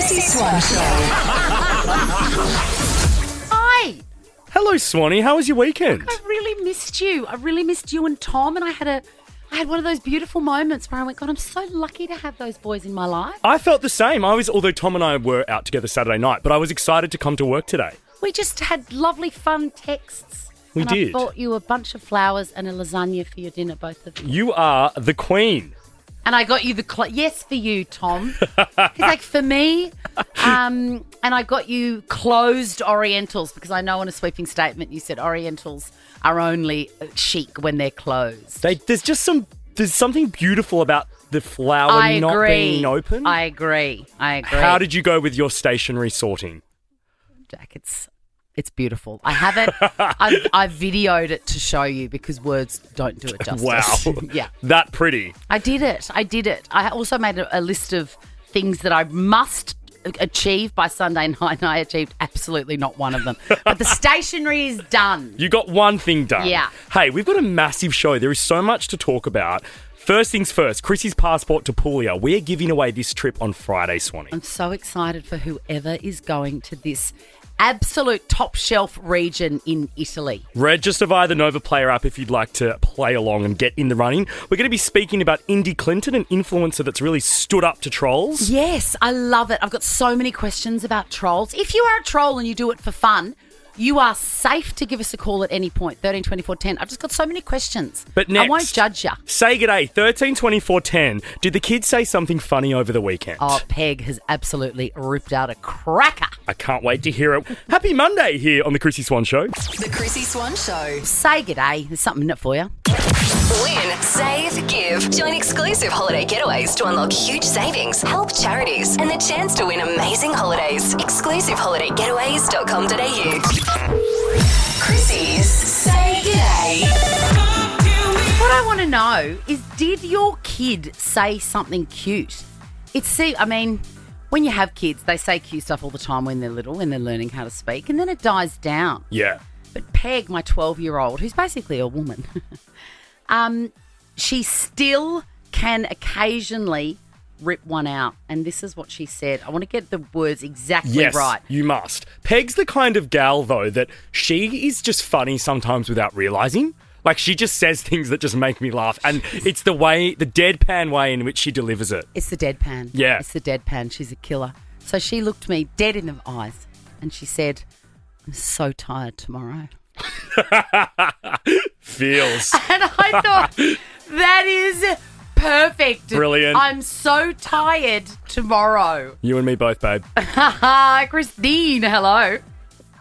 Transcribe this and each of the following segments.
Chrissy Swan Show. Hi. Hello, Swanee. How was your weekend? I really missed you. I really missed you and Tom, and I had one of those beautiful moments where I went, God, I'm so lucky to have those boys in my life. I felt the same. Although Tom and I were out together Saturday night, but I was excited to come to work today. We just had lovely, fun texts. We did. I bought you a bunch of flowers and a lasagna for your dinner, both of you. You are the queen. And I got you yes for you, Tom. He's like, for me, and I got you closed Orientals because I know in a sweeping statement you said Orientals are only chic when they're closed. There's something beautiful about the flower not being open. I agree. How did you go with your stationery sorting? Jack, it's beautiful. I haven't. I've videoed it to show you because words don't do it justice. Wow. Yeah. That pretty. I did it. I also made a list of things that I must achieve by Sunday night, and I achieved absolutely not one of them. But the stationery is done. You got one thing done. Yeah. Hey, we've got a massive show. There is so much to talk about. First things first, Chrissy's passport to Puglia. We're giving away this trip on Friday, Swanee. I'm so excited for whoever is going to this absolute top shelf region in Italy. Register via the Nova Player app if you'd like to play along and get in the running. We're going to be speaking about Indy Clinton, an influencer that's really stood up to trolls. Yes, I love it. I've got so many questions about trolls. If you are a troll and you do it for fun, you are safe to give us a call at any point, 13 24 10. I've just got so many questions. But next, I won't judge you. Say g'day, 13 24 10. Did the kids say something funny over the weekend? Oh, Peg has absolutely ripped out a cracker. I can't wait to hear it. Happy Monday here on the Chrissy Swan Show. The Chrissy Swan Show. Say g'day. There's something in it for you. Win, save, give. Join exclusive holiday getaways to unlock huge savings, help charities, and the chance to win amazing holidays. ExclusiveholidayGetaways.com.au. Chrissy's Say G'day. What I want to know is, did your kid say something cute? When you have kids, they say cute stuff all the time when they're little, when they're learning how to speak, and then it dies down. Yeah. But Peg, my 12-year-old, who's basically a woman, she still can occasionally rip one out. And this is what she said. I want to get the words exactly right. You must. Peg's the kind of gal, though, that she is just funny sometimes without realising. Like, she just says things that just make me laugh. And it's the deadpan way in which she delivers it. It's the deadpan. Yeah. It's the deadpan. She's a killer. So she looked me dead in the eyes and she said, I'm so tired tomorrow. Feels. And I thought, that is perfect. Brilliant. I'm so tired tomorrow. You and me both, babe. Christine, hello.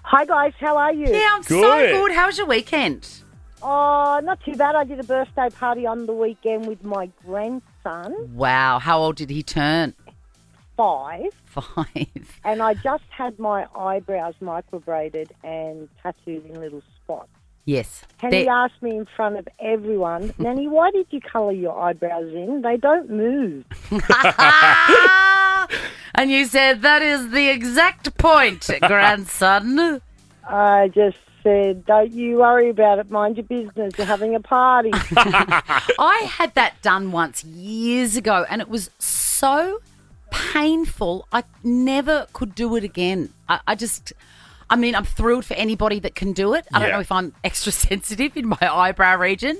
Hi guys, how are you? Yeah, I'm so Good. good. How was your weekend? Oh, not too bad. I did a birthday party on the weekend with my grandson, Wow. How old did he turn? 5, 5. and I just had my eyebrows microbraided and tattooed in little spots. Yes. And he asked me in front of everyone, Nanny, why did you colour your eyebrows in? They don't move. And you said, that is the exact point, grandson. I just said, don't you worry about it. Mind your business. You're having a party. I had that done once years ago, and it was so painful. I never could do it again. I'm thrilled for anybody that can do it. I don't know if I'm extra sensitive in my eyebrow region,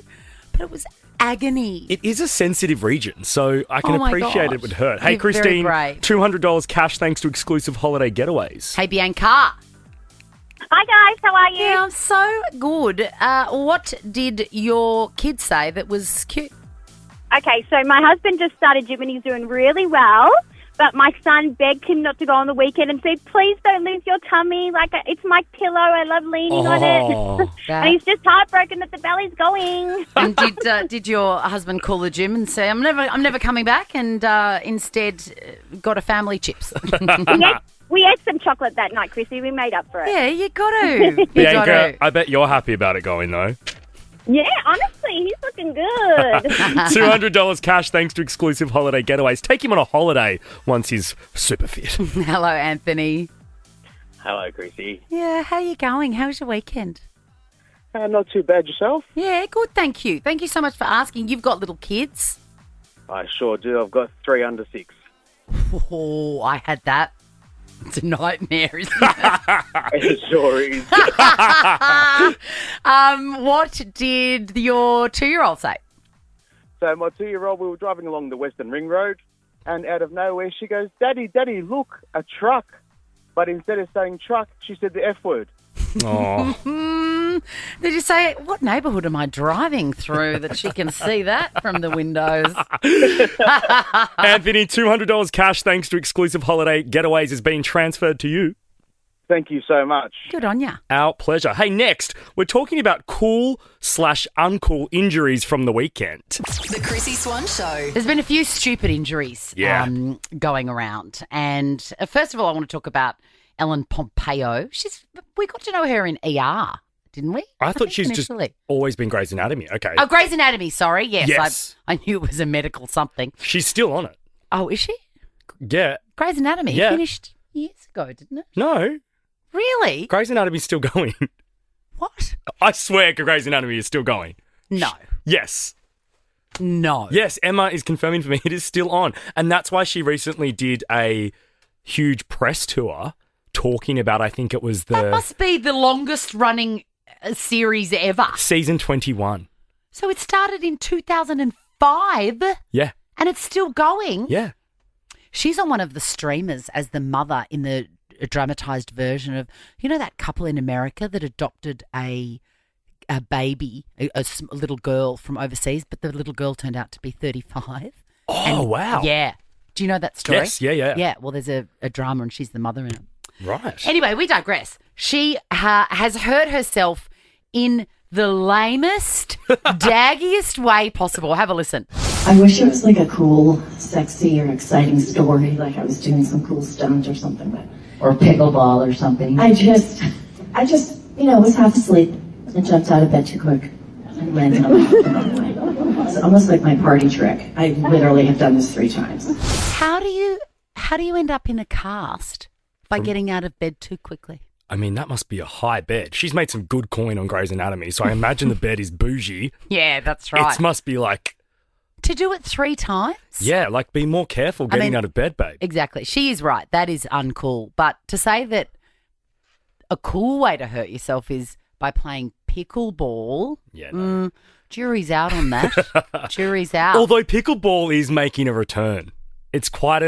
but it was agony. It is a sensitive region, so I can appreciate it would hurt. Hey, You're Christine, very brave. $200 cash thanks to exclusive holiday getaways. Hey, Bianca. Hi guys, how are you? Yeah, I'm so good. What did your kid say that was cute? Okay, so my husband just started gym and he's doing really well, but my son begged him not to go on the weekend and said, please don't lose your tummy, like it's my pillow, I love leaning on it. And he's just heartbroken that the belly's going. And did your husband call the gym and say, I'm never coming back, and instead got a family chips? We ate some chocolate that night, Chrissy. We made up for it. Yeah, you got to. Bianca, I bet you're happy about it going, though. Yeah, honestly, he's looking good. $200 cash thanks to exclusive holiday getaways. Take him on a holiday once he's super fit. Hello, Anthony. Hello, Chrissy. Yeah, how are you going? How was your weekend? Not too bad yourself. Yeah, good, thank you. Thank you so much for asking. You've got little kids. I sure do. I've got 3 under 6. Oh, I had that. It's a nightmare, isn't it? It sure is. What did your 2-year-old say? So my 2-year-old, we were driving along the Western Ring Road, and out of nowhere she goes, Daddy, look, a truck. But instead of saying truck, she said the F word. Oh. Did you say, what neighbourhood am I driving through that she can see that from the windows? Anthony, $200 cash thanks to exclusive holiday getaways is being transferred to you. Thank you so much. Good on ya. Our pleasure. Hey, next, we're talking about cool/uncool injuries from the weekend. The Chrissy Swan Show. There's been a few stupid injuries going around. And first of all, I want to talk about Ellen Pompeo. We got to know her in ER, didn't we? I thought she's initially. just always been Grey's Anatomy. Okay. Oh, Grey's Anatomy, sorry. Yes. I knew it was a medical something. She's still on it. Oh, is she? Yeah. Grey's Anatomy Yeah. finished years ago, didn't it? No. Really? Grey's Anatomy's still going. What? I swear Grey's Anatomy is still going. No. Yes. No. Yes, Emma is confirming for me it is still on. And that's why she recently did a huge press tour talking about, I think it was That must be the longest running series ever. season 21. So it started in 2005 Yeah. and it's still going. Yeah. She's on one of the streamers as the mother in the dramatised version of, you know, that couple in America that adopted a baby, a little girl from overseas, but the little girl turned out to be 35. Oh, wow. Yeah. Do you know that story? Yes, yeah. Yeah, well, there's a drama and she's the mother in it. Right. Anyway, we digress. She has hurt herself in the lamest, daggiest way possible. Have a listen. I wish it was like a cool, sexy, or exciting story, like I was doing some cool stunt or something, or pickleball or something. I just, was half asleep and jumped out of bed too quick and landed on my head. It's almost like my party trick. I literally have done this 3 times. How do you end up in a cast by getting out of bed too quickly? I mean, that must be a high bed. She's made some good coin on Grey's Anatomy, so I imagine the bed is bougie. Yeah, that's right. It must be like... To do it 3 times? Yeah, like be more careful getting out of bed, babe. Exactly. She is right. That is uncool. But to say that a cool way to hurt yourself is by playing pickleball, Yeah, no. jury's out on that. Jury's out. Although pickleball is making a return. It's quite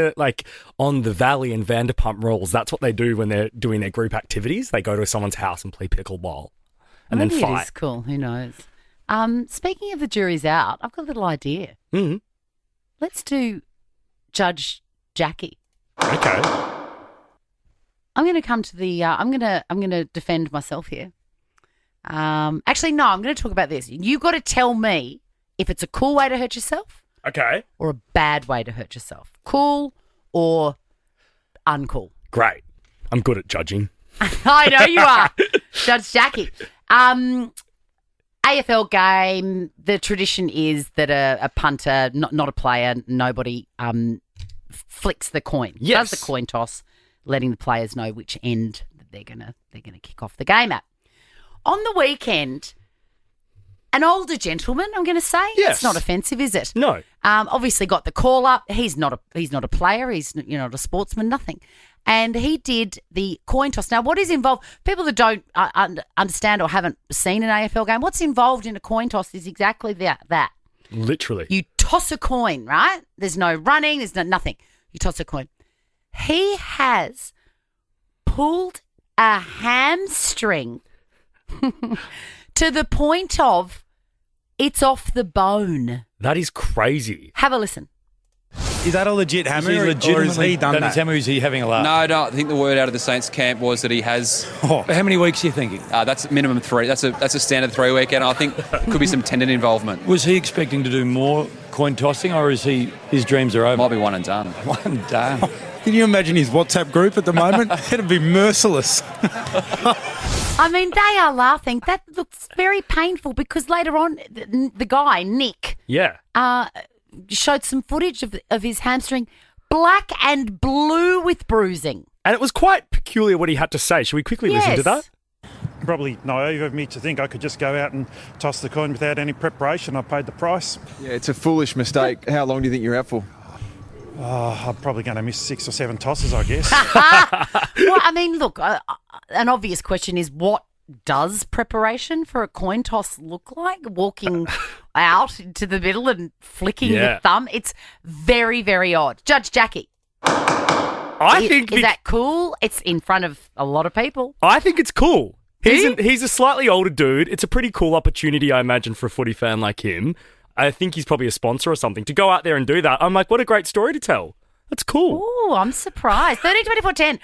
on the Valley and Vanderpump Rules, that's what they do when they're doing their group activities. They go to someone's house and play pickleball and Maybe then fight. it is cool. Who knows? Speaking of the jury's out, I've got a little idea. Mm-hmm. Let's do Judge Jackie. Okay. I'm going to come to the. I'm going to defend myself here. Actually, no. I'm going to talk about this. You got to tell me if it's a cool way to hurt yourself Okay. or a bad way to hurt yourself. Cool or uncool. Great. I'm good at judging. I know you are, Judge Jackie. AFL game, the tradition is that a punter, not a player, nobody flicks the coin. Yes. Does the coin toss, letting the players know which end that they're gonna kick off the game at. On the weekend, an older gentleman, I'm going to say, Yes. it's not offensive, is it? No. Obviously got the call up. He's not a player. He's not a sportsman. Nothing. And he did the coin toss. Now, what is involved? People that don't understand or haven't seen an AFL game, what's involved in a coin toss is exactly that. Literally. You toss a coin, right? There's no running. There's nothing. You toss a coin. He has pulled a hamstring to the point of it's off the bone. That is crazy. Have a listen. Is that a legit hammer? Or is he done that? Hammer, is he having a laugh? No, I think the word out of the Saints camp was that he has. Oh, how many weeks are you thinking? That's minimum 3. That's a standard 3 week, and I think could be some tendon involvement. Was he expecting to do more coin tossing, or is his dreams are over? Might be one and done. One and done. Can you imagine his WhatsApp group at the moment? It'd be merciless. I mean, they are laughing. That looks very painful because later on, the guy, Nick, Yeah. showed some footage of his hamstring, black and blue with bruising. And it was quite peculiar what he had to say. Should we quickly listen to that? Probably naive of me to think I could just go out and toss the coin without any preparation. I paid the price. Yeah, it's a foolish mistake. How long do you think you're out for? I'm probably going to miss 6 or 7 tosses, I guess. Well, I mean, look, an obvious question is what does preparation for a coin toss look like? Walking out into the middle and flicking the thumb? It's very, very odd. Judge Jackie. Is that cool? It's in front of a lot of people. I think it's cool. He's a slightly older dude. It's a pretty cool opportunity, I imagine, for a footy fan like him. I think he's probably a sponsor or something. To go out there and do that, I'm like, what a great story to tell. That's cool. Oh, I'm surprised. 13 24 10.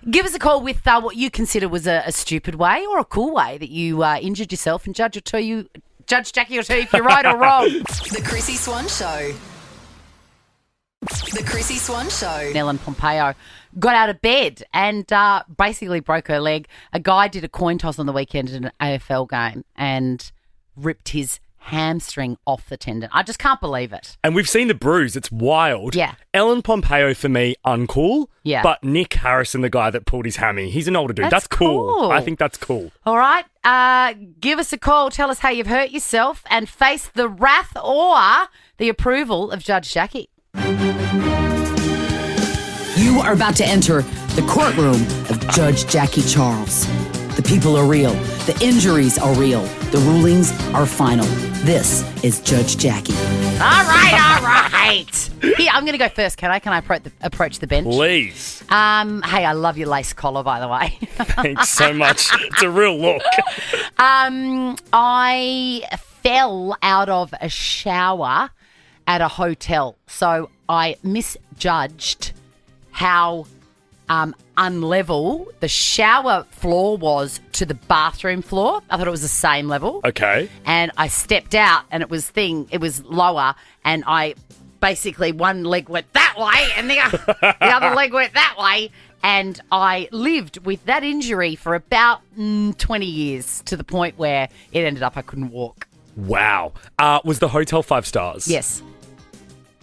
Give us a call with what you consider was a stupid way or a cool way that you injured yourself, and Judge Jackie will tell you if you're right or wrong. The Chrissy Swan Show. The Chrissy Swan Show. Ellen Pompeo got out of bed and basically broke her leg. A guy did a coin toss on the weekend at an AFL game and ripped his hamstring off the tendon. I just can't believe it. And we've seen the bruise. It's wild. Yeah. Ellen Pompeo, for me, uncool. Yeah. But Nick Harrison, the guy that pulled his hammy, he's an older dude. That's cool. I think that's cool. All right. Give us a call. Tell us how you've hurt yourself and face the wrath or the approval of Judge Jackie. You are about to enter the courtroom of Judge Jackie Charles. The people are real. The injuries are real. The rulings are final. This is Judge Jackie. All right. Here, I'm going to go first, can I? Can I approach the bench? Please. Hey, I love your lace collar, by the way. Thanks so much. It's a real look. I fell out of a shower at a hotel, so I misjudged how unlevel the shower floor was to the bathroom floor. I thought it was the same level. Okay. And I stepped out and it was lower, and I basically one leg went that way and the other leg went that way, and I lived with that injury for about 20 years to the point where it ended up I couldn't walk. Wow. Was the hotel 5 stars? Yes.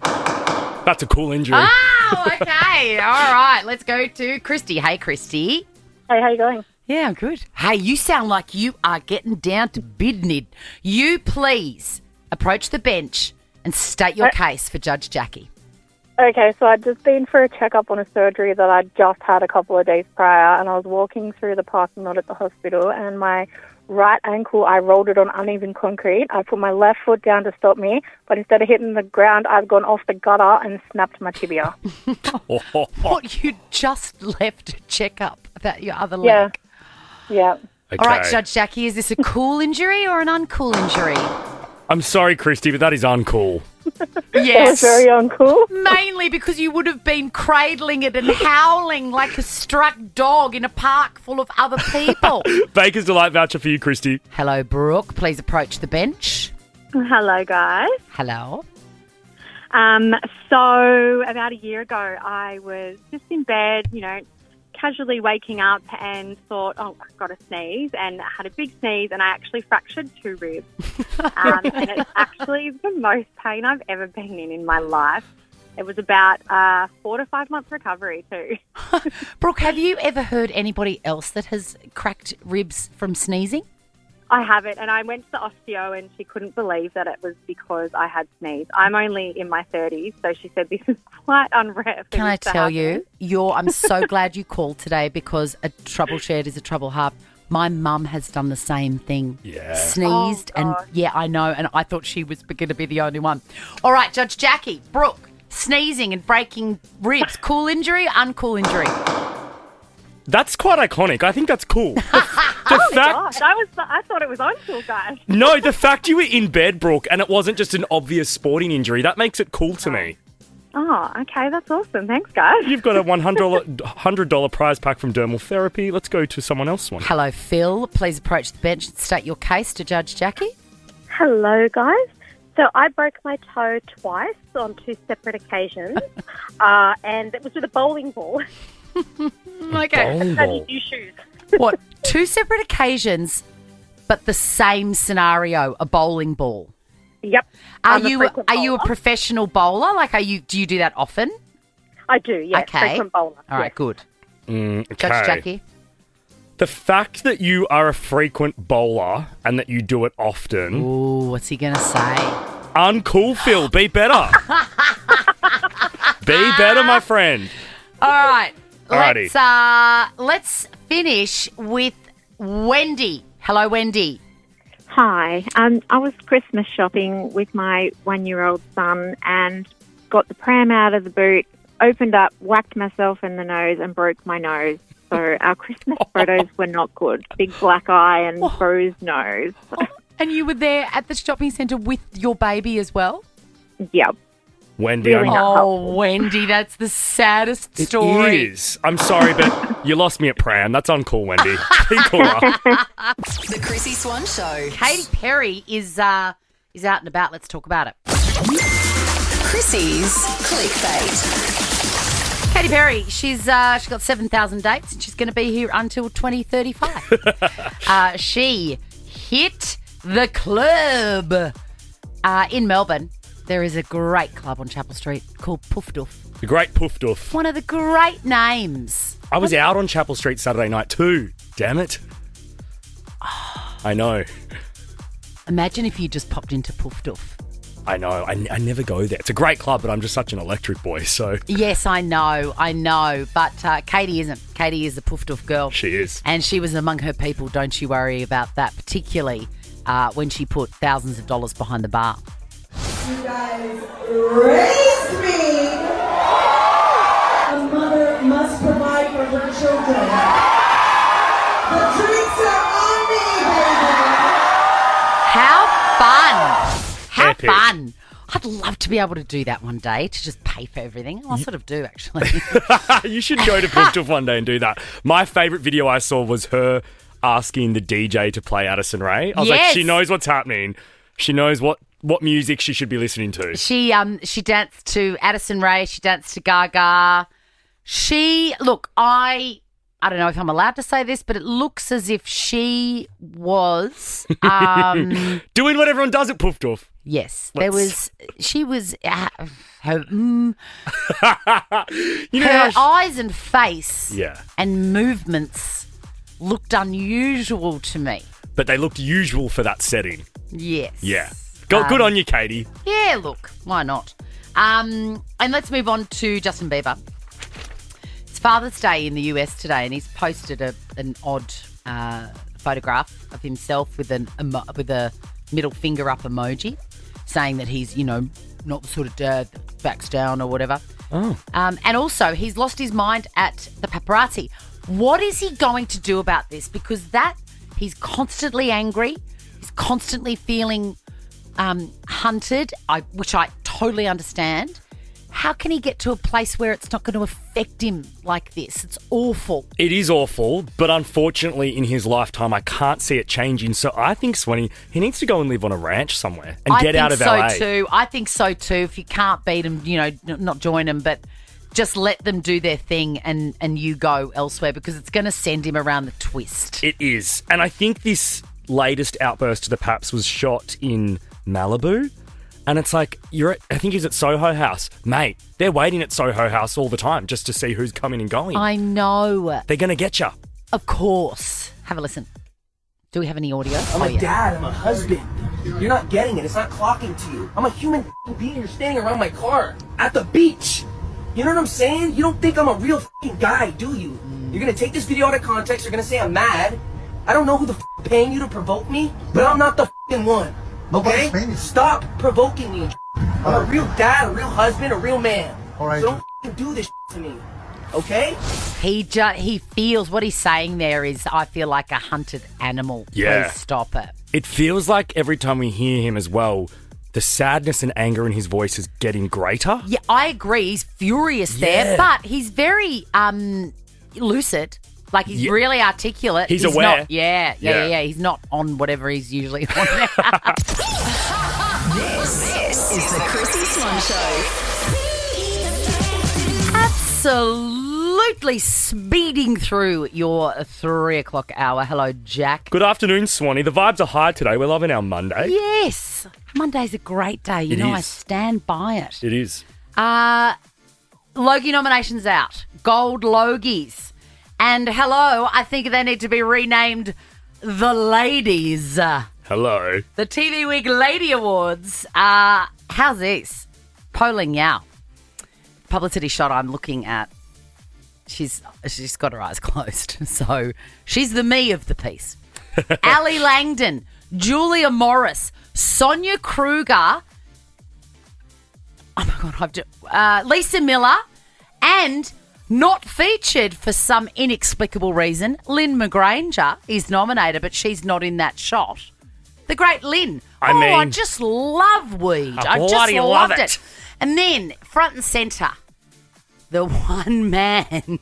That's a cool injury. Oh, okay. All right. Let's go to Christy. Hey, Christy. Hey, how you going? Yeah, I'm good. Hey, you sound like you are getting down to bidnid. You please approach the bench and state your case for Judge Jackie. Okay, so I'd just been for a checkup on a surgery that I'd just had a couple of days prior, and I was walking through the parking lot at the hospital, and my right ankle, I rolled it on uneven concrete. I put my left foot down to stop me, but instead of hitting the ground, I've gone off the gutter and snapped my tibia. What, you just left a checkup about your other leg? Yeah. Okay. All right, Judge Jackie, is this a cool injury or an uncool injury? I'm sorry, Christy, but that is uncool. Yes. That was very uncool. Mainly because you would have been cradling it and howling like a struck dog in a park full of other people. Baker's Delight voucher for you, Christy. Hello, Brooke. Please approach the bench. Hello, guys. Hello. So about a year ago, I was just in bed, casually waking up and thought, oh, I've got to sneeze, and I had a big sneeze, and I actually fractured 2 ribs. And it's actually the most pain I've ever been in my life. It was about 4 to 5 months recovery too. Brooke, have you ever heard anybody else that has cracked ribs from sneezing? I haven't, and I went to the osteo and she couldn't believe that it was because I had sneezed. I'm only in my 30s, so she said this is quite unrare for Can I this to tell happen. you, I'm so glad you called today, because a trouble shared is a trouble halved. My mum has done the same thing. Yeah. Sneezed, Oh, and gosh. yeah, I know, and I thought she was going to be the only one. All right, Judge Jackie, Brooke, sneezing and breaking ribs, cool injury, uncool injury? That's quite iconic. I think that's cool. Gosh, I thought it was uncool, guys. No, the fact you were in bed, Brooke, and it wasn't just an obvious sporting injury, that makes it cool to me. Oh, okay, that's awesome. Thanks, guys. You've got a $100 prize pack from Dermal Therapy. Let's go to someone else one. Hello, Phil. Please approach the bench and state your case to Judge Jackie. Hello, guys. So I broke my toe twice on 2 separate occasions, and it was with a bowling ball. Okay. Bowling I ball. need new shoes. What, 2 separate occasions, but the same scenario, a bowling ball? Yep. Are I'm a you frequent a bowler. professional bowler? Like, do you do that often? I do, yeah. Okay. Frequent bowler. All right, yes. good. Okay. Judge Jackie? The fact that you are a frequent bowler and that you do it often. Ooh, what's he going to say? Uncool, Phil. Be better. Be better, my friend. All right. Alrighty. Let's finish with Wendy. Hello, Wendy. Hi. I was Christmas shopping with my 1-year-old son and got the pram out of the boot, opened up, whacked myself in the nose and broke my nose. So our Christmas photos were not good. Big black eye and bruised nose. And you were there at the shopping centre with your baby as well? Yep. Wendy, Really not helpful. Wendy, that's the saddest story. It is. I'm sorry, but you lost me at pram. That's uncool, Wendy. Be cooler. The Chrissy Swan Show. Katy Perry is out and about. Let's talk about it. Chrissy's clickbait. Katy Perry, she's got 7,000 dates and she's going to be here until 2035. She hit the club in Melbourne. There is a great club on Chapel Street called Poof Doof. The great Poof Doof. One of the great names. I was out on Chapel Street Saturday night too. Damn it. I know. Imagine if you just popped into Poof Doof. I know. I never go there. It's a great club, but I'm just such an electric boy, so... Yes, I know. But Katie isn't. Katie is a Poof Doof girl. She is. And she was among her people. Don't you worry about that, particularly when she put thousands of dollars behind the bar. You guys raised me. A mother must provide for her children. The drinks are on me, baby. How fun. How Epic. fun. I'd love to be able to do that one day, to just pay for everything. I sort of do, actually. You should go to Poof Doof one day and do that. My favourite video I saw was her asking the DJ to play Addison Rae. I was like, she knows what's happening. She knows what music she should be listening to. She danced to Addison Rae. She danced to Gaga. I don't know if I'm allowed to say this, but it looks as if she was doing what everyone does at Poof Doof. Yes, her eyes and face and movements looked unusual to me. But they looked usual for that setting. Yes. Yeah. Good on you, Katie. Yeah, look, why not? And let's move on to Justin Bieber. It's Father's Day in the US today, and he's posted an odd photograph of himself with a middle finger up emoji, saying that he's, not the sort of dad that backs down or whatever. Oh. And also, he's lost his mind at the paparazzi. What is he going to do about this? Because he's constantly angry. He's constantly feeling hunted, which I totally understand. How can he get to a place where it's not going to affect him like this? It's awful. It is awful, but unfortunately in his lifetime, I can't see it changing. So I think, Swanee, he needs to go and live on a ranch somewhere and get out of LA. I think so too. If you can't beat them, not join them, but just let them do their thing and you go elsewhere, because it's going to send him around the twist. It is. And I think this latest outburst to the Paps was shot in Malibu. And it's like, I think he's at Soho House. Mate, they're waiting at Soho House all the time just to see who's coming and going. I know. They're going to get you. Of course. Have a listen. Do we have any audio? I'm a dad. I'm a husband. You're not getting it. It's not clocking to you. I'm a human being. You're standing around my car at the beach. You know what I'm saying? You don't think I'm a real guy, do you? You're going to take this video out of context. You're going to say I'm mad. I don't know who the paying you to provoke me, but I'm not the one. Okay? Stop provoking me. I'm a real dad, a real husband, a real man. All right. So don't do this to me. Okay? He feels what he's saying there is, I feel like a hunted animal. Yeah. Please stop it. It feels like every time we hear him as well, the sadness and anger in his voice is getting greater. Yeah, I agree. He's furious there, but he's very lucid. Like, he's really articulate. He's aware. Not, yeah. He's not on whatever he's usually on. This is the Chrissy Swan Show. Absolutely speeding through your 3 o'clock hour. Hello, Jack. Good afternoon, Swanee. The vibes are high today. We're loving our Monday. Yes. Monday's a great day. I stand by it. It is. Logie nominations out. Gold Logies. And hello, I think they need to be renamed the Ladies. Hello. The TV Week Lady Awards. How's this? Polling now. publicity shot I'm looking at, she's got her eyes closed. So she's the me of the piece. Ali Langdon, Julia Morris, Sonia Kruger, oh my God, Lisa Miller, and not featured for some inexplicable reason, Lynn McGranger is nominated, but she's not in that shot. The great Lynn. I just love Weed. I just loved it. And then, front and centre, the one man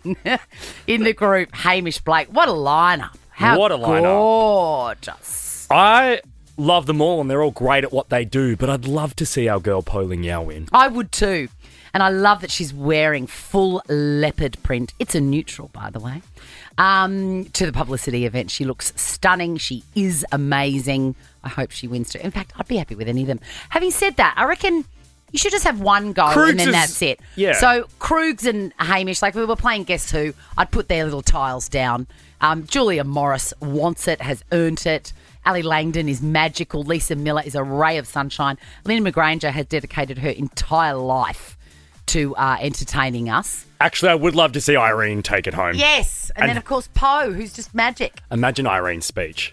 in the group, Hamish Blake. What a lineup. What a lineup. Gorgeous. I love them all and they're all great at what they do, but I'd love to see our girl Po Ling Yao win. I would too. And I love that she's wearing full leopard print. It's a neutral, by the way. To the publicity event. She looks stunning. She is amazing. I hope she wins too. In fact, I'd be happy with any of them. Having said that, I reckon you should just have one go and then that's it. Yeah. So Krugs and Hamish, like we were playing Guess Who, I'd put their little tiles down. Julia Morris wants it, has earned it. Ali Langdon is magical. Lisa Miller is a ray of sunshine. Lynn McGranger has dedicated her entire life to entertaining us. Actually, I would love to see Irene take it home. Yes. And then, of course, Poe, who's just magic. Imagine Irene's speech.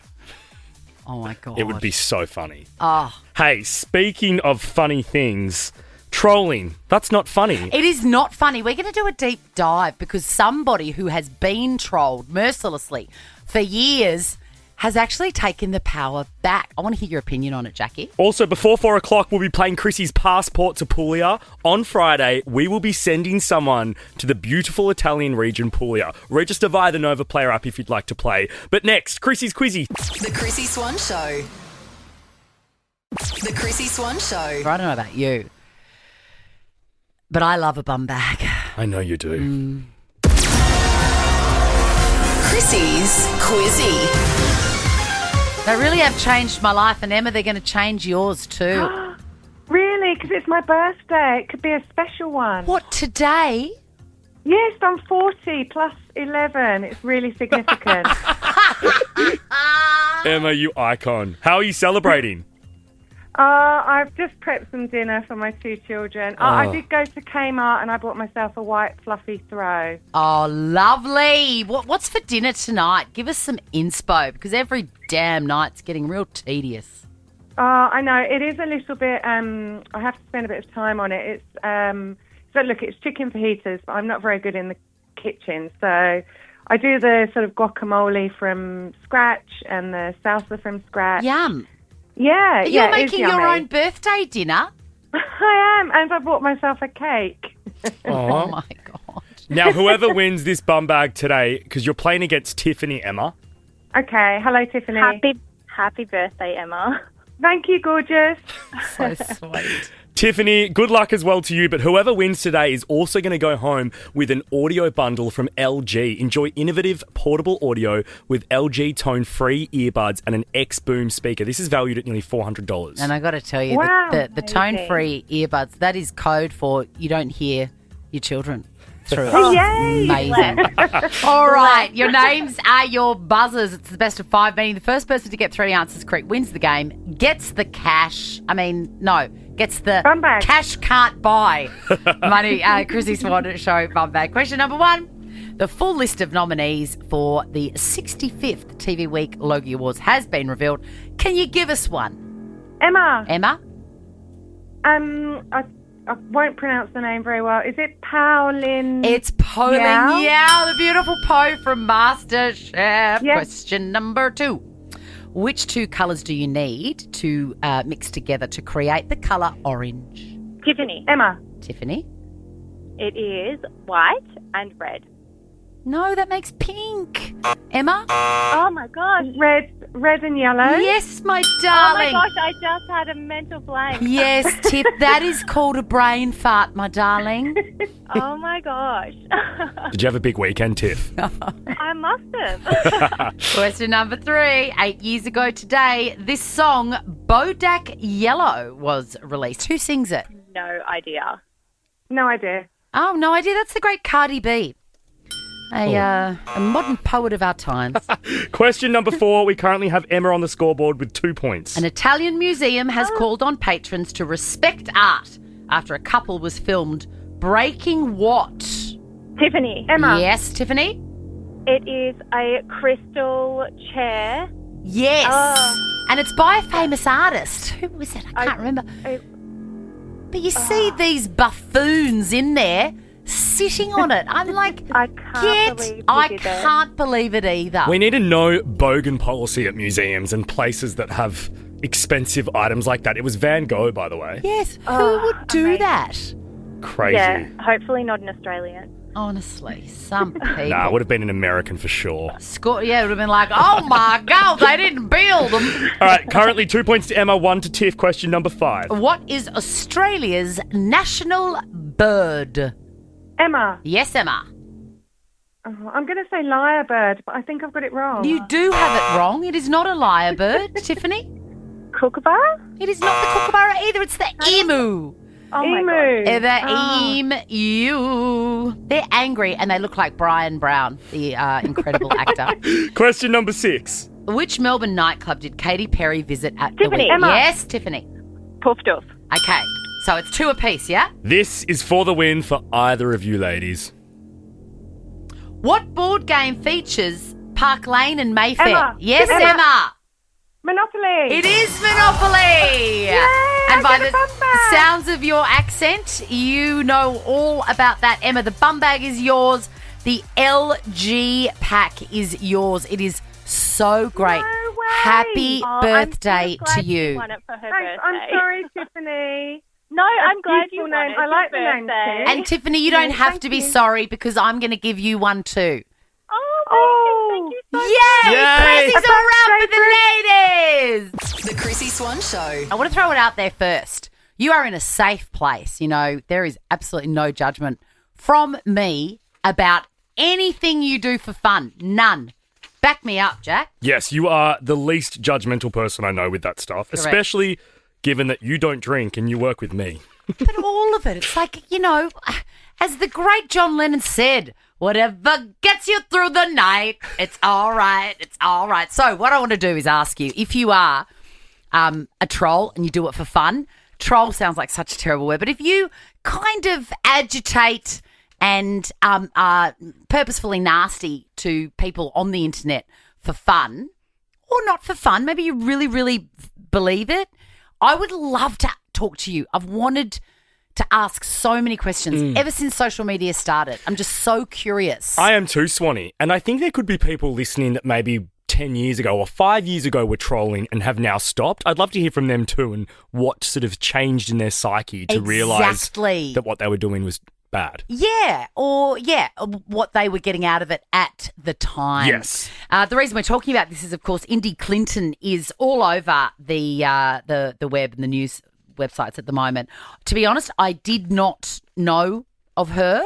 Oh, my God. It would be so funny. Oh. Hey, speaking of funny things, trolling. That's not funny. It is not funny. We're going to do a deep dive because somebody who has been trolled mercilessly for years has actually taken the power back. I want to hear your opinion on it, Jackie. Also, before 4 o'clock, we'll be playing Chrissy's Passport to Puglia. On Friday, we will be sending someone to the beautiful Italian region, Puglia. Register via the Nova Player app if you'd like to play. But next, Chrissy's Quizzy. The Chrissy Swan Show. The Chrissy Swan Show. I don't know about you, but I love a bum bag. I know you do. Chrissy's Quizzy. They really have changed my life, and Emma, they're going to change yours too. Really? Because it's my birthday. It could be a special one. What, today? Yes, I'm 40 plus 11. It's really significant. Emma, you icon. How are you celebrating? I've just prepped some dinner for my 2 children. I did go to Kmart and I bought myself a white fluffy throw. Oh, lovely. What's for dinner tonight? Give us some inspo, because every damn night's getting real tedious. I know. It is a little bit, I have to spend a bit of time on it. It's chicken fajitas, but I'm not very good in the kitchen. So I do the sort of guacamole from scratch and the salsa from scratch. Yum. Yeah, You're making your own birthday dinner? I am, and I bought myself a cake. Oh, my God. Now, whoever wins this bum bag today, because you're playing against Tiffany, Emma. Okay, hello, Tiffany. Happy birthday, Emma. Thank you, gorgeous. So sweet. Tiffany, good luck as well to you, but whoever wins today is also going to go home with an audio bundle from LG. Enjoy innovative portable audio with LG tone-free earbuds and an X-Boom speaker. This is valued at nearly $400. And I got to tell you, the tone-free earbuds, that is code for you don't hear your children through it. Yay! Amazing. All right, your names are your buzzers. It's the best of 5, meaning the first person to get 3 answers correct wins the game, gets the cash. Gets the cash can't buy money. Chrissy Swan Show bum bag. Question number 1. The full list of nominees for the 65th TV Week Logie Awards has been revealed. Can you give us one? Emma. I won't pronounce the name very well. Is it Pauline? It's Pauline Yao, the beautiful Po from MasterChef. Yes. Question number 2. Which 2 colours do you need to mix together to create the colour orange? Tiffany. Emma. Tiffany? It is white and red. No, that makes pink. Emma? Oh, my gosh. Red and yellow? Yes, my darling. Oh, my gosh, I just had a mental blank. Yes, Tip, that is called a brain fart, my darling. Oh, my gosh. Did you have a big weekend, Tiff? I must have. Question number 3. 8 years ago today, this song, Bodak Yellow, was released. Who sings it? No idea. No idea. Oh, no idea. That's the great Cardi B. A modern poet of our times. Question number 4. We currently have Emma on the scoreboard with 2 points. An Italian museum has called on patrons to respect art after a couple was filmed breaking what? Tiffany. Emma. Yes, Tiffany? It is a crystal chair. Yes. Oh. And it's by a famous artist. Who was it? I can't remember. But you see these buffoons in there sitting on it. I'm like, I can't believe it either. We need a no bogan policy at museums and places that have expensive items like that. It was Van Gogh, by the way. Yes. Who would do that? Crazy. Yeah, hopefully not an Australian. Honestly, some people. Nah, it would have been an American for sure. Yeah, it would have been like, oh my God, they didn't build them. All right, currently 2 points to Emma, 1 to Tiff. Question number 5. What is Australia's national bird? Emma. Yes, Emma. Oh, I'm going to say lyrebird, but I think I've got it wrong. You do have it wrong. It is not a lyrebird, Tiffany. Kookaburra? It is not the kookaburra either. It's the emu. Oh emu. my The emu. They're angry and they look like Brian Brown, the incredible actor. Question number 6. Which Melbourne nightclub did Katy Perry visit at Tiffany. the weekend? Emma. Yes, Tiffany. Puffduff. Okay, so it's 2 apiece, yeah? This is for the win for either of you ladies. What board game features Park Lane and Mayfair? Emma. Yes, Emma. Emma. Monopoly. It is Monopoly. Yay, and by I get the a bum bag. sounds of your accent, you know all about that. Emma, the bum bag is yours. The LG pack is yours. It is so great. No way. Happy birthday I'm so glad to you. She won it for her Thanks. birthday. I'm sorry, Tiffany. No, I'm glad you beautiful won name. it. I It's like your the name, birthday. Tiff. And Tiffany, you don't Yeah, have thank to be you. sorry because I'm going to give you one too. Oh, thank you so much. Yay! Yay. Chrissy's all round for the ladies. The Chrissy Swan Show. I want to throw it out there first. You are in a safe place. You know, there is absolutely no judgment from me about anything you do for fun. None. Back me up, Jack. Yes, you are the least judgmental person I know with that stuff, Correct. especially given that you don't drink and you work with me. But all of it, it's like, you know, as the great John Lennon said, whatever gets you through the night, it's all right, it's all right. So what I want to do is ask you, if you are a troll and you do it for fun, troll sounds like such a terrible word, but if you kind of agitate and are purposefully nasty to people on the internet for fun, or not for fun, maybe you really, really believe it, I would love to talk to you. I've wanted to ask so many questions ever since social media started. I'm just so curious. I am too, Swanee, and I think there could be people listening that maybe 10 years ago or 5 years ago were trolling and have now stopped. I'd love to hear from them too and what sort of changed in their psyche to realise that what they were doing was bad. Yeah, or what they were getting out of it at the time. Yes. The reason we're talking about this is, of course, Indy Clinton is all over the web and the news websites at the moment. To be honest, I did not know of her,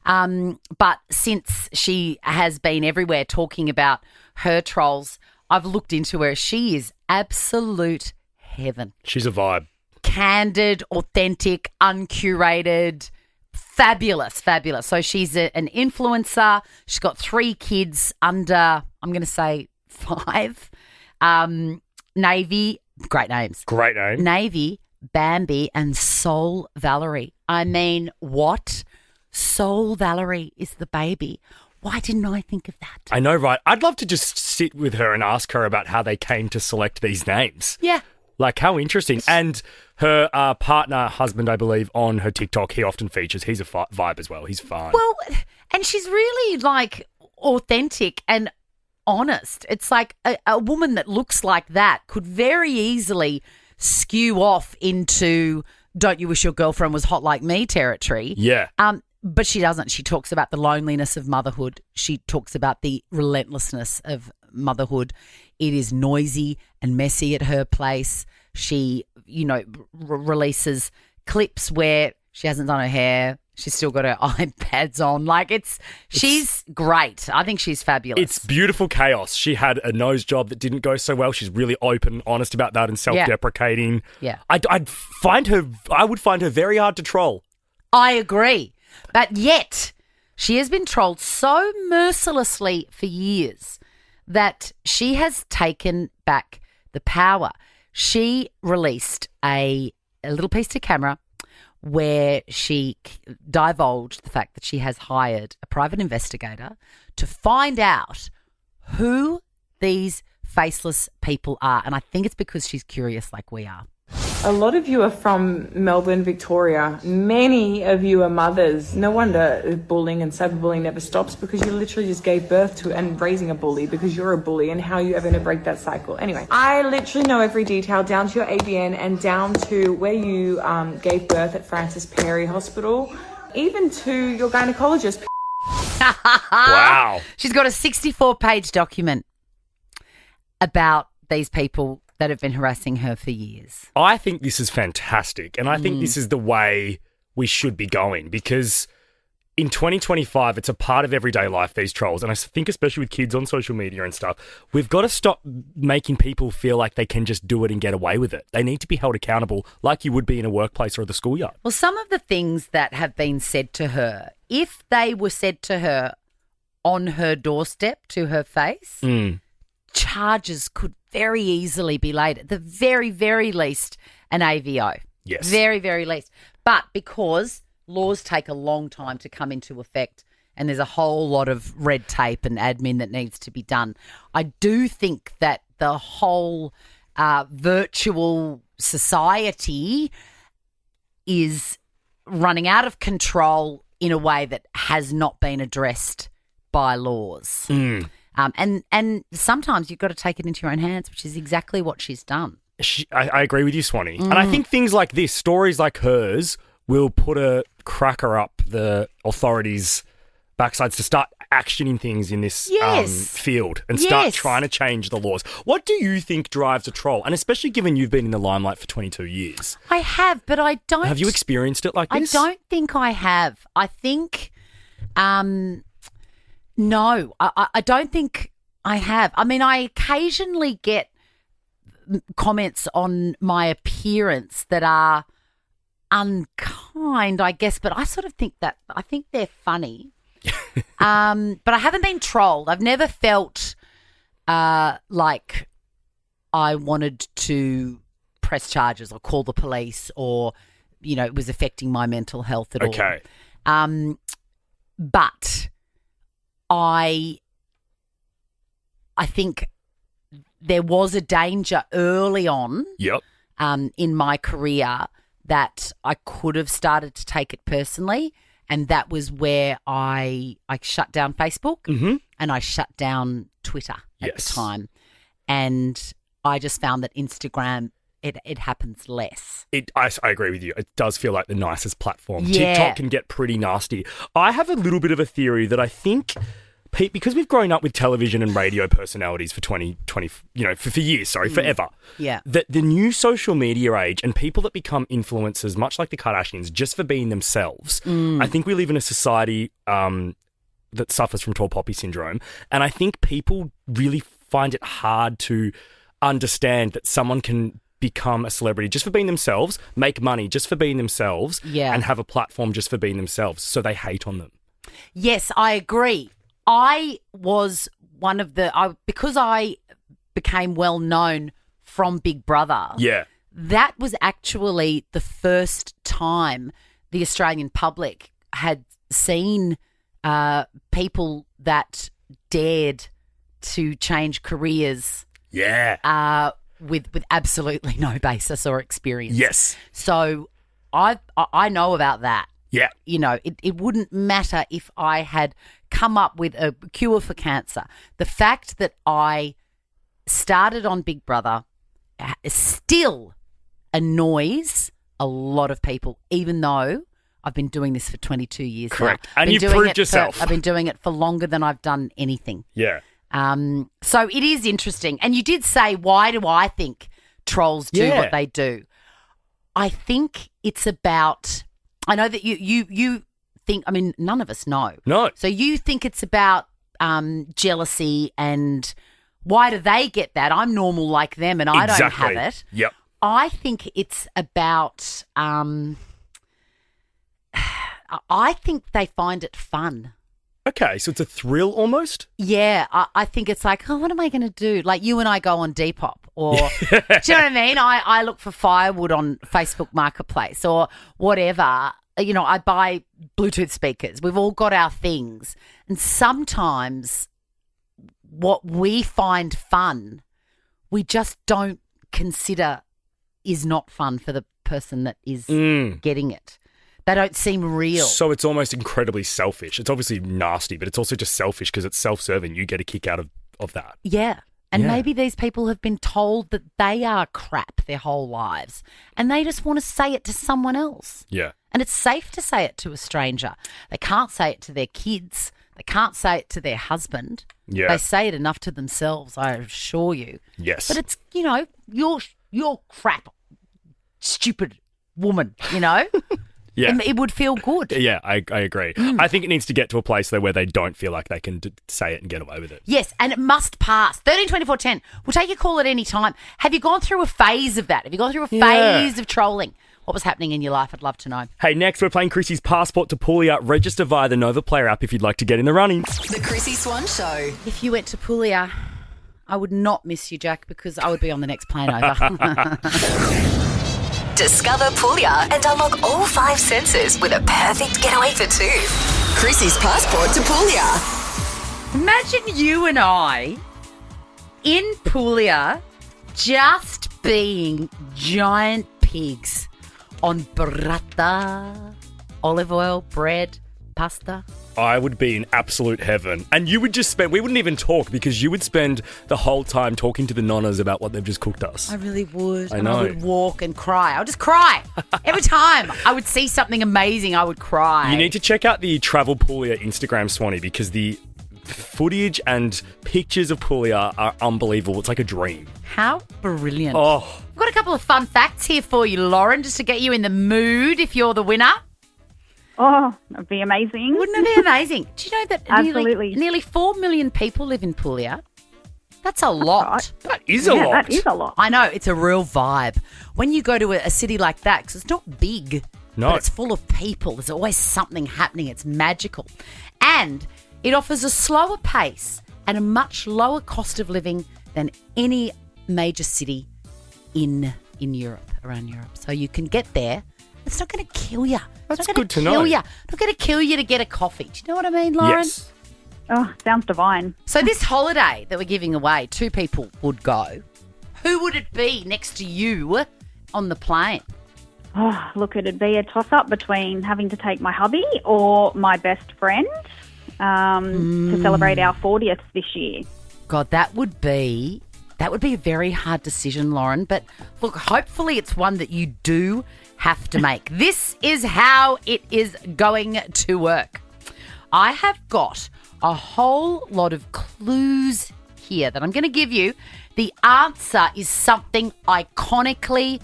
but since she has been everywhere talking about her trolls, I've looked into her. She is absolute heaven. She's a vibe. Candid, authentic, uncurated. Fabulous. So she's an influencer. She's got 3 kids under, I'm going to say 5. Navy, great names. Great name. Navy, Bambi, and Soul Valerie. I mean, what? Soul Valerie is the baby. Why didn't I think of that? I know, right? I'd love to just sit with her and ask her about how they came to select these names. Yeah. Like, how interesting. And her partner, husband, I believe, on her TikTok, he often features. He's a vibe as well. He's fun. Well, and she's really, like, authentic and honest. It's like a woman that looks like that could very easily skew off into don't you wish your girlfriend was hot like me territory. Yeah. But she doesn't. She talks about the loneliness of motherhood. She talks about the relentlessness of motherhood. It is noisy and messy at her place. She, releases clips where she hasn't done her hair. She's still got her iPads on. Like, she's great. I think she's fabulous. It's beautiful chaos. She had a nose job that didn't go so well. She's really open and honest about that and self-deprecating. Yeah. I would find her very hard to troll. I agree. But yet, she has been trolled so mercilessly for years that she has taken back the power. She released a little piece to camera where she divulged the fact that she has hired a private investigator to find out who these faceless people are. And I think it's because she's curious like we are. A lot of you are from Melbourne, Victoria. Many of you are mothers. No wonder bullying and cyberbullying never stops, because you literally just gave birth to and raising a bully because you're a bully, and how are you ever going to break that cycle? Anyway, I literally know every detail down to your ABN and down to where you gave birth at Francis Perry Hospital, even to your gynecologist. Wow. She's got a 64-page document about these people that have been harassing her for years. I think this is fantastic, and I think this is the way we should be going, because in 2025, it's a part of everyday life, these trolls, and I think especially with kids on social media and stuff, we've got to stop making people feel like they can just do it and get away with it. They need to be held accountable like you would be in a workplace or the schoolyard. Well, some of the things that have been said to her, if they were said to her on her doorstep to her face, charges could very easily be laid. At the very, very least, an AVO. Yes. Very, very least. But because laws take a long time to come into effect and there's a whole lot of red tape and admin that needs to be done, I do think that the whole virtual society is running out of control in a way that has not been addressed by laws. And sometimes you've got to take it into your own hands, which is exactly what she's done. I agree with you, Swanee. And I think things like this, stories like hers, will put a cracker up the authorities' backsides to start actioning things in this field and start trying to change the laws. What do you think drives a troll? And especially given you've been in the limelight for 22 years. I have, but I don't... Have you experienced it like this? I don't think I have. I think... No, I don't think I have. I mean, I occasionally get comments on my appearance that are unkind, I guess, but I sort of think they're funny. But I haven't been trolled. I've never felt like I wanted to press charges or call the police or, you know, it was affecting my mental health at all. Okay. But I think there was a danger early on in my career that I could have started to take it personally, and that was where I shut down Facebook and I shut down Twitter at the time. And I just found that Instagram, it happens less. I agree with you. It does feel like the nicest platform. Yeah. TikTok can get pretty nasty. I have a little bit of a theory that I think, because we've grown up with television and radio personalities for 20, for years, forever. Yeah. That the new social media age and people that become influencers, much like the Kardashians, just for being themselves, I think we live in a society that suffers from tall poppy syndrome. And I think people really find it hard to understand that someone can become a celebrity just for being themselves, make money just for being themselves, and have a platform just for being themselves. So they hate on them. Yes, I agree. I was one of because I became well known from Big Brother. Yeah. That was actually the first time the Australian public had seen people that dared to change careers. Yeah. With absolutely no basis or experience. Yes. So I know about that. Yeah. You know, it wouldn't matter if I had come up with a cure for cancer. The fact that I started on Big Brother still annoys a lot of people, even though I've been doing this for 22 years Correct. now. And you've proved yourself. I've been doing it for longer than I've done anything. Yeah. So it is interesting. And you did say, why do I think trolls do what they do? I think it's about... I know that you think, I mean, none of us know. No. So you think it's about jealousy and why do they get that? I'm normal like them and I don't have it. Yep. I think it's about, I think they find it fun. Okay, so it's a thrill almost? Yeah, I think it's like, oh, what am I going to do? Like you and I go on Depop or do you know what I mean? I look for firewood on Facebook Marketplace or whatever. You know, I buy Bluetooth speakers. We've all got our things. And sometimes what we find fun, we just don't consider is not fun for the person that is getting it. They don't seem real. So it's almost incredibly selfish. It's obviously nasty, but it's also just selfish because it's self-serving. You get a kick out of that. Yeah. And maybe these people have been told that they are crap their whole lives and they just want to say it to someone else. Yeah. And it's safe to say it to a stranger. They can't say it to their kids. They can't say it to their husband. Yeah. They say it enough to themselves, I assure you. Yes. But it's, you know, you're crap, stupid woman, you know? Yeah. It would feel good. Yeah, I agree. I think it needs to get to a place, though, where they don't feel like they can say it and get away with it. Yes, and it must pass. 13 24 10. We'll take your call at any time. Have you gone through a phase of that? Have you gone through a phase of trolling? What was happening in your life? I'd love to know. Hey, next we're playing Chrissy's Passport to Puglia. Register via the Nova Player app if you'd like to get in the running. The Chrissy Swan Show. If you went to Puglia, I would not miss you, Jack, because I would be on the next plane over. Discover Puglia and unlock all 5 senses with a perfect getaway for 2. Chrissy's Passport to Puglia. Imagine you and I in Puglia just being giant pigs on burrata, olive oil, bread, pasta. I would be in absolute heaven. And you would just we wouldn't even talk because you would spend the whole time talking to the nonnas about what they've just cooked us. I really would. I know. I would walk and cry. I would just cry. Every time I would see something amazing, I would cry. You need to check out the Travel Puglia Instagram, Swanee, because the footage and pictures of Puglia are unbelievable. It's like a dream. How brilliant. Oh. I've got a couple of fun facts here for you, Lauren, just to get you in the mood if you're the winner. Oh, that'd be amazing. Wouldn't it be amazing? Do you know that Absolutely. nearly 4 million people live in Puglia? That's a lot. Right. That is a lot. That is a lot. I know, it's a real vibe. When you go to a city like that, because it's not big, No. but it's full of people, there's always something happening. It's magical. And it offers a slower pace and a much lower cost of living than any major city in Europe, around Europe. So you can get there. It's not going to kill you. That's good to know. Not going to kill you to get a coffee. Do you know what I mean, Lauren? Yes. Oh, sounds divine. So this holiday that we're giving away, 2 people would go. Who would it be next to you on the plane? Oh, look, it'd be a toss-up between having to take my hubby or my best friend to celebrate our 40th this year. God, that would be a very hard decision, Lauren. But look, hopefully it's one that you do have to make. This is how it is going to work. I have got a whole lot of clues here that I'm going to give you. The answer is something iconically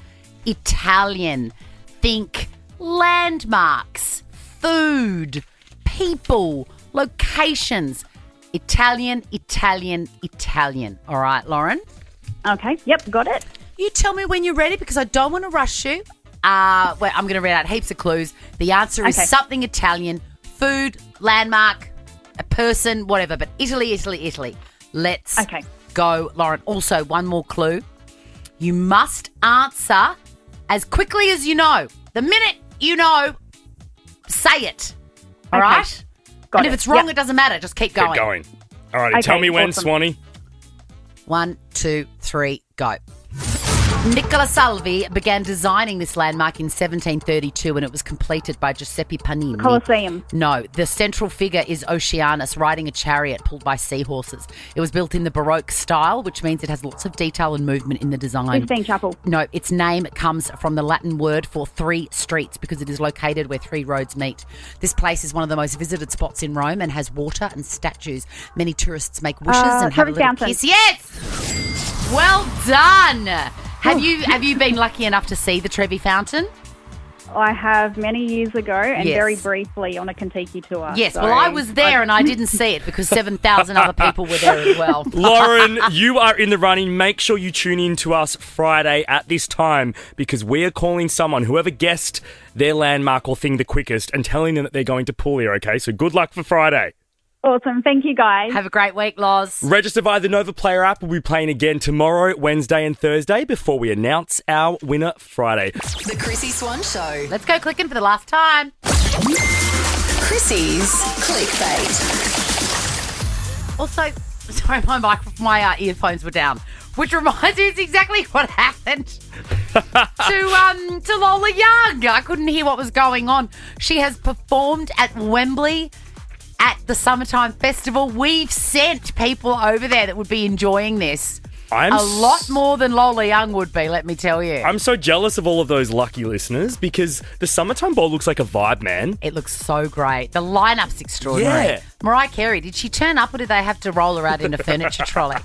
Italian. Think landmarks, food, people, locations. Italian. All right, Lauren? Okay, yep, got it. You tell me when you're ready because I don't want to rush you. I'm going to read out heaps of clues. The answer is something Italian, food, landmark, a person, whatever, but Italy. Let's go, Lauren. Also, one more clue. You must answer as quickly as you know. The minute you know, say it. All right? And if it's wrong, it doesn't matter. Just keep going. Keep going. All right, tell me when, Swanee. 1, 2, 3, go. Nicola Salvi began designing this landmark in 1732 and it was completed by Giuseppe Panini. Colosseum. No, the central figure is Oceanus riding a chariot pulled by seahorses. It was built in the Baroque style, which means it has lots of detail and movement in the design. Sistine Chapel. No, its name comes from the Latin word for 3 streets because it is located where 3 roads meet. This place is one of the most visited spots in Rome and has water and statues. Many tourists make wishes and have a little Fountain. kiss. Yes! Well done! Have you been lucky enough to see the Trevi Fountain? I have many years ago and Yes. very briefly on a Kentucky tour. Yes, so well, I was there and I didn't see it because 7,000 other people were there as well. Lauren, you are in the running. Make sure you tune in to us Friday at this time because we are calling someone, whoever guessed their landmark or thing the quickest, and telling them that they're going to Puglia, okay? So good luck for Friday. Awesome. Thank you, guys. Have a great week, Loz. Register via the Nova Player app. We'll be playing again tomorrow, Wednesday and Thursday before we announce our winner Friday. The Chrissy Swan Show. Let's go clicking for the last time. Chrissy's Clickbait. Also, sorry, my earphones were down, which reminds me it's exactly what happened to Lola Young. I couldn't hear what was going on. She has performed at Wembley at the Summertime Festival. We've sent people over there that would be enjoying this. A lot more than Lola Young would be, let me tell you. I'm so jealous of all of those lucky listeners because the Summertime Ball looks like a vibe, man. It looks so great. The lineup's extraordinary. Yeah. Mariah Carey, did she turn up or did they have to roll her out in a furniture trolley?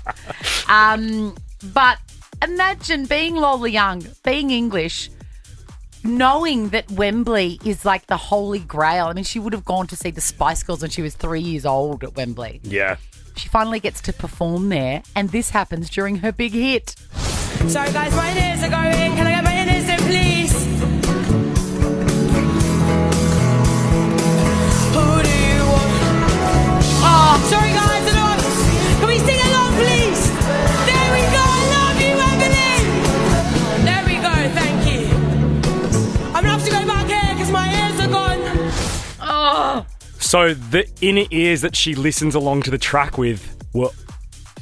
But imagine being Lola Young, being English, knowing that Wembley is like the holy grail. I mean, she would have gone to see the Spice Girls when she was 3 years old at Wembley. Yeah. She finally gets to perform there, and this happens during her big hit. Sorry guys, my ears are going. Can I get my ears in, please? Who do you want? Oh, sorry guys, I don't. Can we sing along, please? There we go. I love you, Evelyn. There we go. Thank you. I'm gonna have to go back here because my ears are gone. Oh. So the inner ears that she listens along to the track with were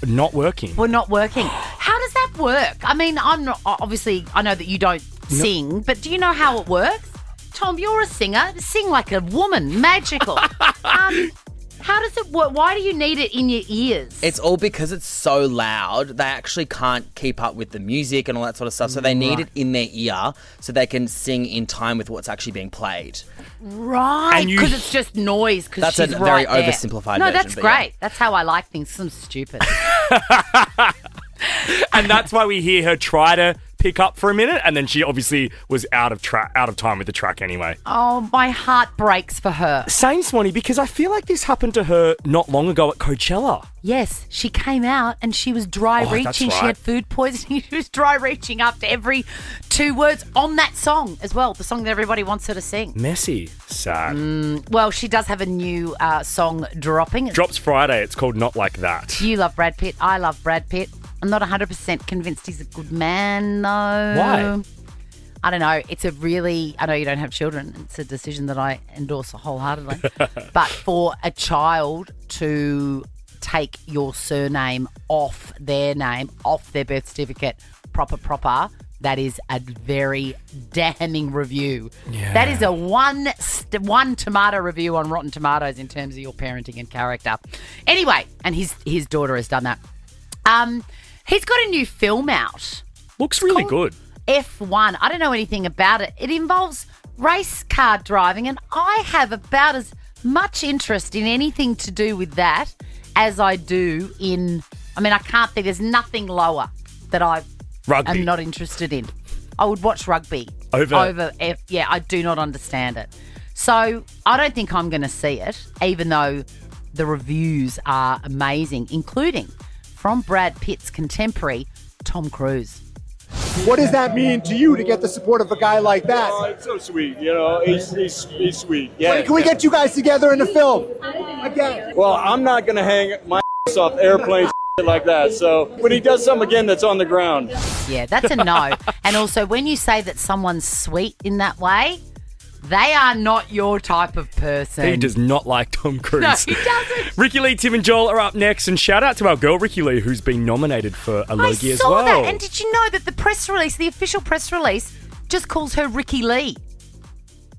not working. Were not working. How does that work? I mean, I'm not, obviously, I know that you don't sing, but do you know how it works? Tom, you're a singer. Sing like a woman. Magical. How does it work? Why do you need it in your ears? It's all because it's so loud. They actually can't keep up with the music and all that sort of stuff. So they need it in their ear so they can sing in time with what's actually being played. Right, because it's just noise. That's she's a very right there. oversimplified No, version. that's but great. yeah. That's how I like things. I'm stupid. And that's why we hear her try to pick up for a minute, and then she obviously was out of time with the track anyway. Oh, my heart breaks for her. Same, Swanee, because I feel like this happened to her not long ago at Coachella. Yes, she came out and she was dry reaching. That's She right. had food poisoning. She was dry reaching after every 2 words on that song as well, the song that everybody wants her to sing. Messy. Sad. Well, she does have a new song dropping. Drops Friday. It's called Not Like That. You love Brad Pitt. I love Brad Pitt. I'm not 100% convinced he's a good man, though. Why? I don't know. It's a really... I know you don't have children. It's a decision that I endorse wholeheartedly. But for a child to take your surname off their name, off their birth certificate, proper, that is a very damning review. Yeah. That is a one tomato review on Rotten Tomatoes in terms of your parenting and character. Anyway, and his daughter has done that. He's got a new film out. Looks really good. F1. I don't know anything about it. It involves race car driving, and I have about as much interest in anything to do with that as I do in... I mean, I can't think... There's nothing lower that I am not interested in. I would watch rugby. Over yeah, I do not understand it. So I don't think I'm going to see it, even though the reviews are amazing, including from Brad Pitt's contemporary, Tom Cruise. What does that mean to you to get the support of a guy like that? Oh, it's so sweet. You know, he's sweet. Yeah. Can we get you guys together in a film again? Well, I'm not going to hang my off airplanes like that. So when he does something again that's on the ground. Yeah, that's a no. And also, when you say that someone's sweet in that way, they are not your type of person. He does not like Tom Cruise. No, he doesn't. Ricky Lee, Tim and Joel are up next. And shout out to our girl, Ricky Lee, who's been nominated for a Logie as well. I saw that. And did you know that the press release, the official press release, just calls her Ricky Lee?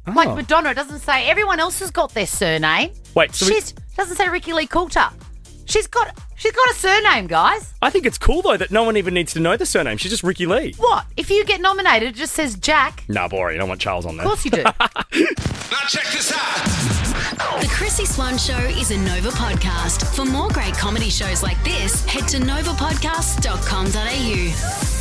Oh. Like Madonna, it doesn't say. Everyone else has got their surname. Wait, so doesn't say Ricky Lee Coulter. She's got a surname, guys. I think it's cool, though, that no one even needs to know the surname. She's just Ricky Lee. What? If you get nominated, it just says Jack. Nah, boring. I don't want Charles on there. Of course you do. Now check this out. The Chrissy Swan Show is a Nova podcast. For more great comedy shows like this, head to novapodcasts.com.au.